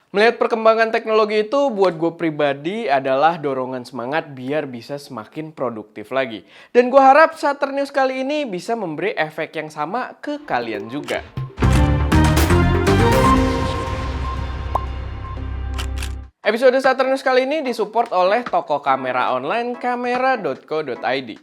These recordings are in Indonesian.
Melihat perkembangan teknologi itu buat gue pribadi adalah dorongan semangat biar bisa semakin produktif lagi. Dan gue harap Saturn News kali ini bisa memberi efek yang sama ke kalian juga. Episode Saturn News kali ini disupport oleh toko kamera online kamera.co.id.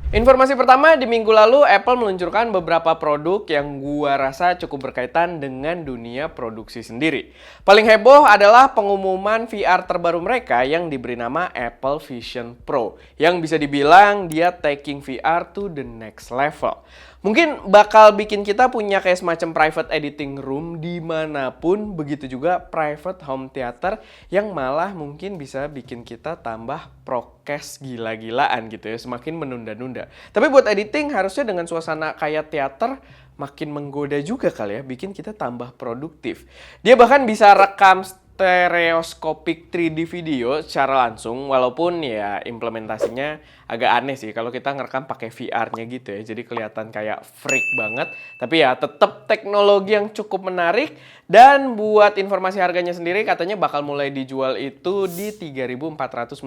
Informasi pertama, di minggu lalu Apple meluncurkan beberapa produk yang gua rasa cukup berkaitan dengan dunia produksi sendiri. Paling heboh adalah pengumuman VR terbaru mereka yang diberi nama Apple Vision Pro, yang bisa dibilang dia taking VR to the next level. Mungkin bakal bikin kita punya kayak semacam private editing room dimanapun, begitu juga private home theater yang malah mungkin bisa bikin kita tambah prokes gila-gilaan gitu ya, semakin menunda-nunda. Tapi buat editing harusnya dengan suasana kayak teater makin menggoda juga kali ya, bikin kita tambah produktif. Dia bahkan bisa rekam stereoscopic 3D video secara langsung, walaupun ya implementasinya agak aneh sih kalau kita ngerekam pakai VR-nya gitu ya. Jadi kelihatan kayak freak banget, tapi ya tetap teknologi yang cukup menarik. Dan buat informasi harganya sendiri katanya bakal mulai dijual itu di 3.499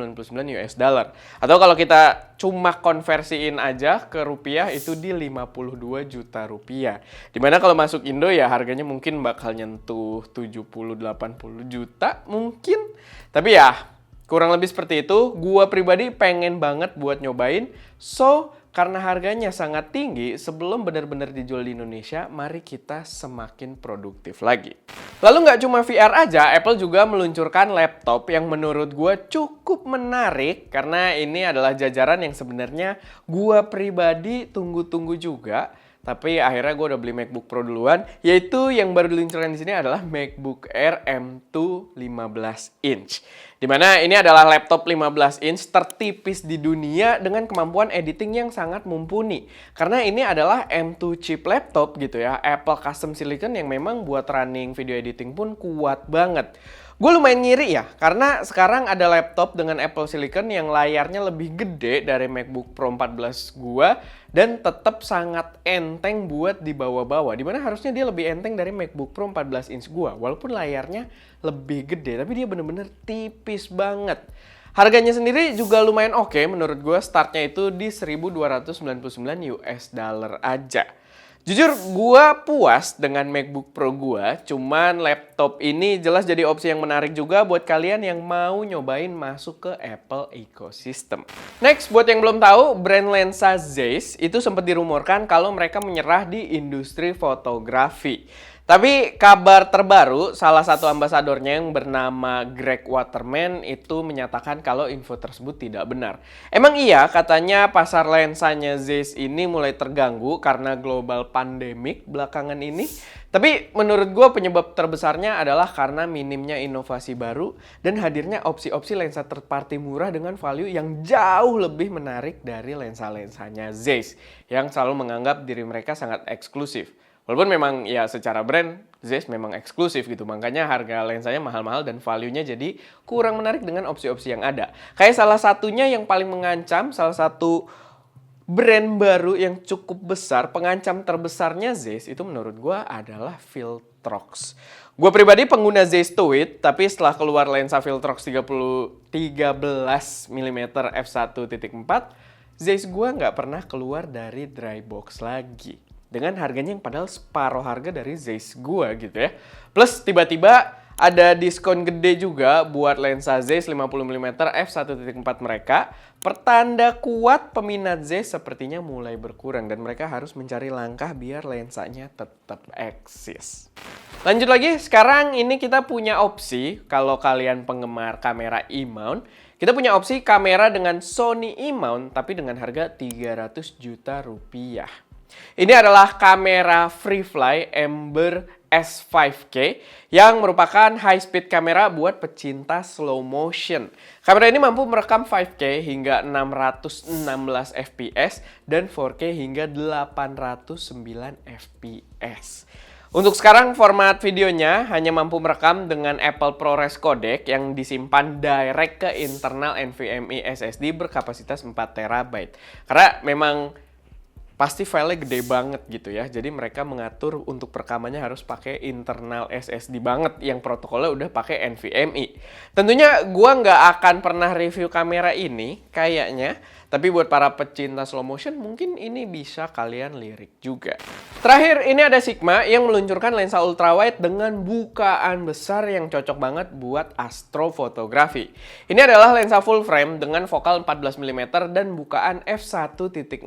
US dollar. Atau kalau kita cuma konversiin aja ke rupiah itu di 52 juta rupiah. Dimana kalau masuk Indo ya harganya mungkin bakal nyentuh 70-80 juta mungkin. Tapi ya kurang lebih seperti itu. Gua pribadi pengen banget buat nyobain. So, karena harganya sangat tinggi, sebelum benar-benar dijual di Indonesia, mari kita semakin produktif lagi. Lalu nggak cuma VR aja, Apple juga meluncurkan laptop yang menurut gue cukup menarik. Karena ini adalah jajaran yang sebenarnya gue pribadi tunggu-tunggu juga. Tapi akhirnya gue udah beli MacBook Pro duluan, yaitu yang baru diluncurkan di sini adalah MacBook Air M2 15 inch. Dimana ini adalah laptop 15 inch tertipis di dunia dengan kemampuan editing yang sangat mumpuni. Karena ini adalah M2 chip laptop gitu ya, Apple Custom Silicon yang memang buat running video editing pun kuat banget. Gue lumayan ngiri ya, karena sekarang ada laptop dengan Apple Silicon yang layarnya lebih gede dari MacBook Pro 14 gue dan tetap sangat enteng buat dibawa-bawa. Dimana harusnya dia lebih enteng dari MacBook Pro 14 inch gue, walaupun layarnya lebih gede, tapi dia bener-bener tipis banget. Harganya sendiri juga lumayan oke menurut gue, startnya itu di 1.299 US dollar aja. Jujur, gue puas dengan MacBook Pro gue, cuman laptop ini jelas jadi opsi yang menarik juga buat kalian yang mau nyobain masuk ke Apple ecosystem. Next, buat yang belum tahu, brand lensa Zeiss itu sempat dirumorkan kalau mereka menyerah di industri fotografi. Tapi kabar terbaru, salah satu ambasadornya yang bernama Greg Waterman itu menyatakan kalau info tersebut tidak benar. Emang iya, katanya pasar lensanya Zeiss ini mulai terganggu karena global pandemik belakangan ini. Tapi menurut gue penyebab terbesarnya adalah karena minimnya inovasi baru dan hadirnya opsi-opsi lensa third party murah dengan value yang jauh lebih menarik dari lensa-lensanya Zeiss yang selalu menganggap diri mereka sangat eksklusif. Walaupun memang ya secara brand Zeiss memang eksklusif gitu, makanya harga lensanya mahal-mahal dan value-nya jadi kurang menarik dengan opsi-opsi yang ada. Kayak salah satunya yang paling mengancam, salah satu brand baru yang cukup besar, pengancam terbesarnya Zeiss itu menurut gue adalah Viltrox. Gue pribadi pengguna Zeiss Tweed, tapi setelah keluar lensa Viltrox 13mm f1.4, Zeiss gue nggak pernah keluar dari dry box lagi. Dengan harganya yang padahal separuh harga dari Zeiss gua gitu ya. Plus tiba-tiba ada diskon gede juga buat lensa Zeiss 50mm f1.4 mereka. Pertanda kuat peminat Zeiss sepertinya mulai berkurang dan mereka harus mencari langkah biar lensanya tetap eksis. Lanjut lagi, sekarang ini kita punya opsi kalau kalian penggemar kamera E-mount. Kita punya opsi kamera dengan Sony E-mount tapi dengan harga 300 juta rupiah. Ini adalah kamera Freefly Ember S5K yang merupakan high speed kamera buat pecinta slow motion. Kamera ini mampu merekam 5K hingga 616 fps dan 4K hingga 809 fps. Untuk sekarang format videonya hanya mampu merekam dengan Apple ProRes codec yang disimpan direct ke internal NVMe SSD berkapasitas 4 TB. Karena memang pasti filenya gede banget gitu ya. Jadi mereka mengatur untuk perekamannya harus pakai internal SSD banget yang protokolnya udah pakai NVMe. Tentunya gua nggak akan pernah review kamera ini kayaknya, tapi buat para pecinta slow motion mungkin ini bisa kalian lirik juga. Terakhir, ini ada Sigma yang meluncurkan lensa ultrawide dengan bukaan besar yang cocok banget buat astrofotografi. Ini adalah lensa full frame dengan fokal 14 mm dan bukaan f1.4.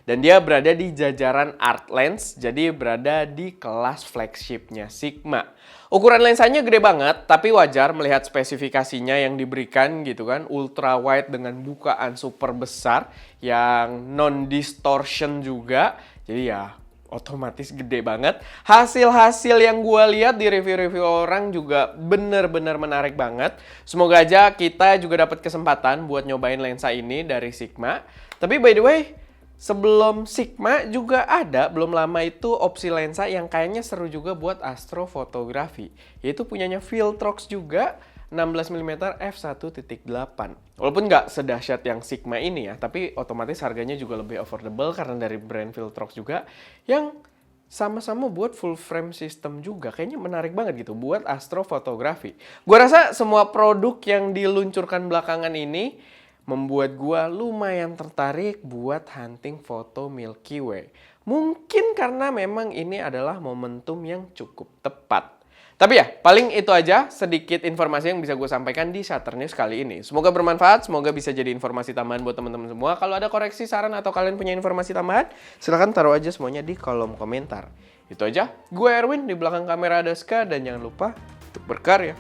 Dan dia berada di jajaran Art Lens, jadi berada di kelas flagshipnya Sigma. Ukuran lensanya gede banget, tapi wajar melihat spesifikasinya yang diberikan gitu kan, ultra wide dengan bukaan super besar yang non-distortion juga. Jadi ya otomatis gede banget. Hasil-hasil yang gue lihat di review-review orang juga bener-bener menarik banget. Semoga aja kita juga dapat kesempatan buat nyobain lensa ini dari Sigma. Tapi by the way, sebelum Sigma juga ada, belum lama itu opsi lensa yang kayaknya seru juga buat astrofotografi. Yaitu punyanya Viltrox juga, 16 mm f1.8. Walaupun nggak sedahsyat yang Sigma ini ya, tapi otomatis harganya juga lebih affordable karena dari brand Viltrox juga yang sama-sama buat full frame system juga. Kayaknya menarik banget gitu buat astrofotografi. Gua rasa semua produk yang diluncurkan belakangan ini membuat gua lumayan tertarik buat hunting foto Milky Way. Mungkin karena memang ini adalah momentum yang cukup tepat. Tapi ya, paling itu aja sedikit informasi yang bisa gue sampaikan di Shutter News kali ini. Semoga bermanfaat, semoga bisa jadi informasi tambahan buat teman-teman semua. Kalau ada koreksi, saran, atau kalian punya informasi tambahan, silahkan taruh aja semuanya di kolom komentar. Itu aja, gue Erwin, di belakang kamera ada Ska, dan jangan lupa untuk berkarya.